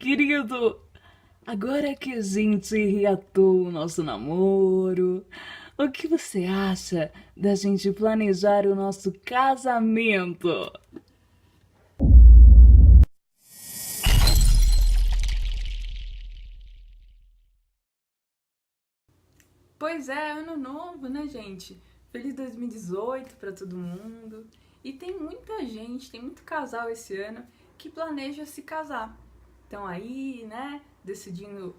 Querido, agora que a gente reatou o nosso namoro, o que você acha da gente planejar o nosso casamento? Pois é, ano novo, né, gente? Feliz 2018 para todo mundo. E tem muita gente, tem muito casal esse ano que planeja se casar. Então aí, né, decidindo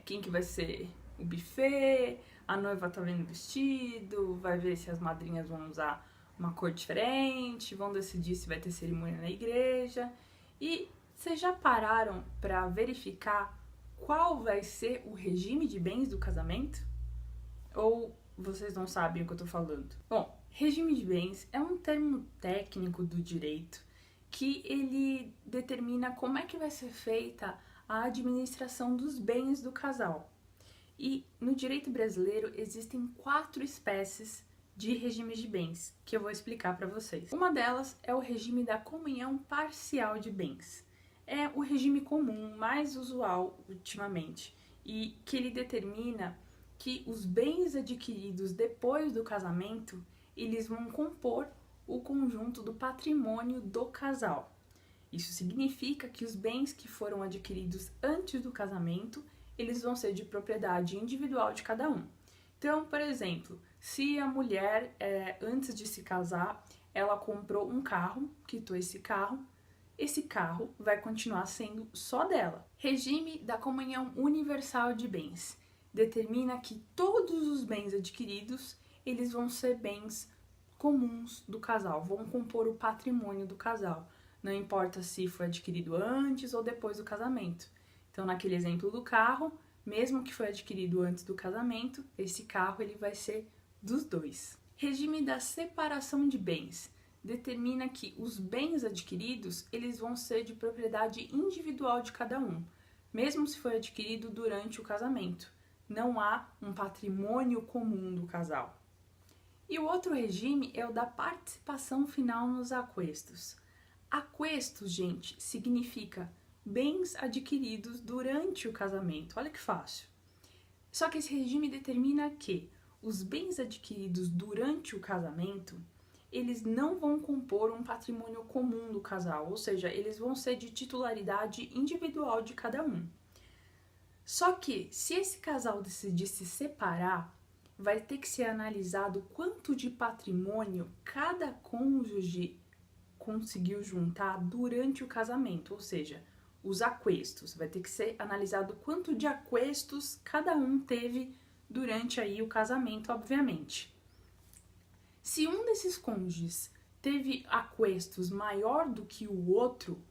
quem que vai ser o buffet, a noiva tá vendo o vestido, vai ver se as madrinhas vão usar uma cor diferente, vão decidir se vai ter cerimônia na igreja. E vocês já pararam para verificar qual vai ser o regime de bens do casamento? Ou vocês não sabem o que eu tô falando? Bom, regime de bens é um termo técnico do direito que ele determina como é que vai ser feita a administração dos bens do casal. E no direito brasileiro existem 4 espécies de regimes de bens que eu vou explicar para vocês. Uma delas é o regime da comunhão parcial de bens. É o regime comum, mais usual ultimamente, e que ele determina que os bens adquiridos depois do casamento, eles vão compor o conjunto do patrimônio do casal. Isso significa que os bens que foram adquiridos antes do casamento, eles vão ser de propriedade individual de cada um. Então, por exemplo, se a mulher, antes de se casar, ela comprou um carro, quitou esse carro vai continuar sendo só dela. Regime da comunhão universal de bens determina que todos os bens adquiridos, eles vão ser bens comuns do casal, vão compor o patrimônio do casal. Não importa se foi adquirido antes ou depois do casamento. Então, naquele exemplo do carro, mesmo que foi adquirido antes do casamento, esse carro ele vai ser dos dois. Regime da separação de bens determina que os bens adquiridos eles vão ser de propriedade individual de cada um, mesmo se foi adquirido durante o casamento. Não há um patrimônio comum do casal. E o outro regime é o da participação final nos aquestos. Aquestos, gente, significa bens adquiridos durante o casamento. Olha que fácil. Só que esse regime determina que os bens adquiridos durante o casamento, eles não vão compor um patrimônio comum do casal, ou seja, eles vão ser de titularidade individual de cada um. Só que, se esse casal decidir se separar, vai ter que ser analisado quanto de patrimônio cada cônjuge conseguiu juntar durante o casamento, ou seja, os aquestos. Vai ter que ser analisado quanto de aquestos cada um teve durante aí o casamento, obviamente. Se um desses cônjuges teve aquestos maior do que o outro,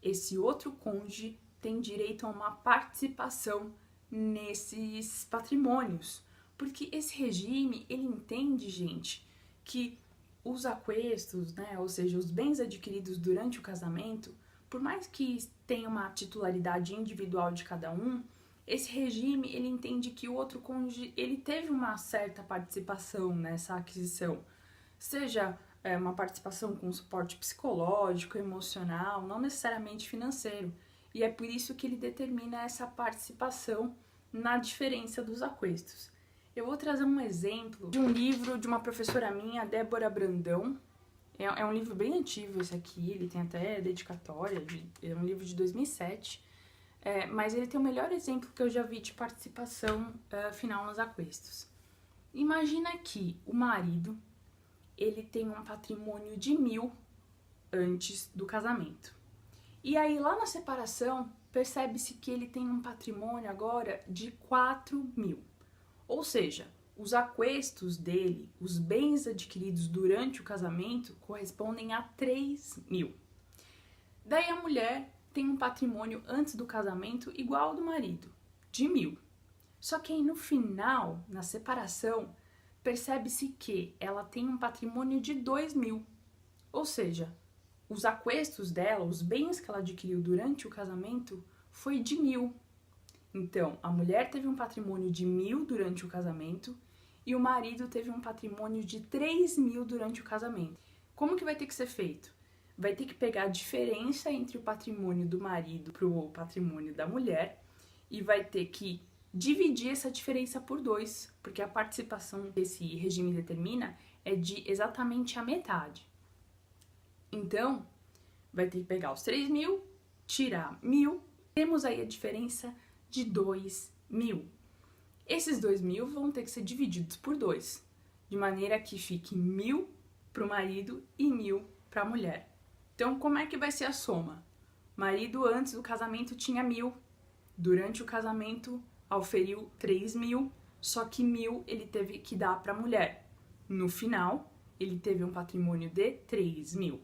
esse outro cônjuge tem direito a uma participação nesses patrimônios. Porque esse regime, ele entende, gente, que os aquestos, né, ou seja, os bens adquiridos durante o casamento, por mais que tenha uma titularidade individual de cada um, esse regime, ele entende que o outro cônjuge, ele teve uma certa participação nessa aquisição. Seja uma participação com suporte psicológico, emocional, não necessariamente financeiro. E é por isso que ele determina essa participação na diferença dos aquestos. Eu vou trazer um exemplo de um livro de uma professora minha, Débora Brandão. É um livro bem antigo esse aqui, ele tem até dedicatória, é um livro de 2007. Mas ele tem o melhor exemplo que eu já vi de participação final nos aquestos. Imagina que o marido, ele tem um patrimônio de 1.000 antes do casamento. E aí, lá na separação, percebe-se que ele tem um patrimônio agora de 4.000. Ou seja, os aquestos dele, os bens adquiridos durante o casamento, correspondem a 3.000. Daí a mulher tem um patrimônio antes do casamento igual ao do marido, de 1.000. Só que aí no final, na separação, percebe-se que ela tem um patrimônio de 2.000. Ou seja, os aquestos dela, os bens que ela adquiriu durante o casamento, foi de 1.000. Então, a mulher teve um patrimônio de 1.000 durante o casamento e o marido teve um patrimônio de 3.000 durante o casamento. Como que vai ter que ser feito? vai ter que pegar a diferença entre o patrimônio do marido para o patrimônio da mulher e vai ter que dividir essa diferença por 2, porque a participação que esse regime determina é de exatamente a metade. Então, vai ter que pegar os 3.000, tirar 1.000, temos aí a diferença de 2.000. Esses 2.000 vão ter que ser divididos por 2, de maneira que fique 1.000 para o marido e 1.000 para a mulher. Então, como é que vai ser a soma? Marido antes do casamento tinha 1.000, durante o casamento auferiu 3.000, só que 1.000 ele teve que dar para a mulher. No final, ele teve um patrimônio de 3.000.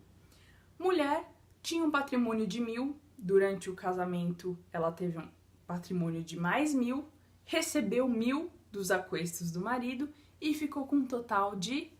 Mulher tinha um patrimônio de 1.000, durante o casamento ela teve um patrimônio de mais 1.000, recebeu 1.000 dos aquestos do marido e ficou com um total de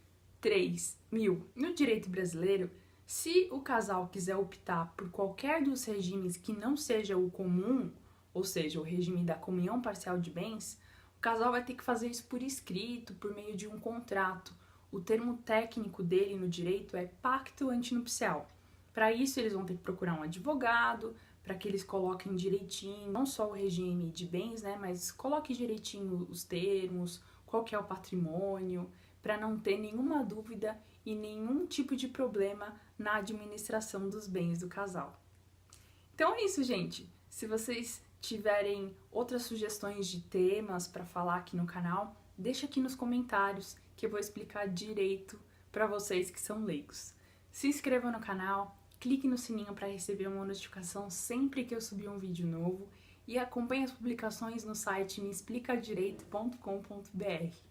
3.000. No direito brasileiro, se o casal quiser optar por qualquer dos regimes que não seja o comum, ou seja, o regime da comunhão parcial de bens, o casal vai ter que fazer isso por escrito, por meio de um contrato. O termo técnico dele no direito é pacto antinupcial. Para isso, eles vão ter que procurar um advogado, para que eles coloquem direitinho, não só o regime de bens, né, mas coloquem direitinho os termos, qual que é o patrimônio, para não ter nenhuma dúvida e nenhum tipo de problema na administração dos bens do casal. Então é isso, gente. Se vocês tiverem outras sugestões de temas para falar aqui no canal, deixa aqui nos comentários que eu vou explicar direito para vocês que são leigos. Se inscreva no canal, clique no sininho para receber uma notificação sempre que eu subir um vídeo novo e acompanhe as publicações no site meexplicadireito.com.br.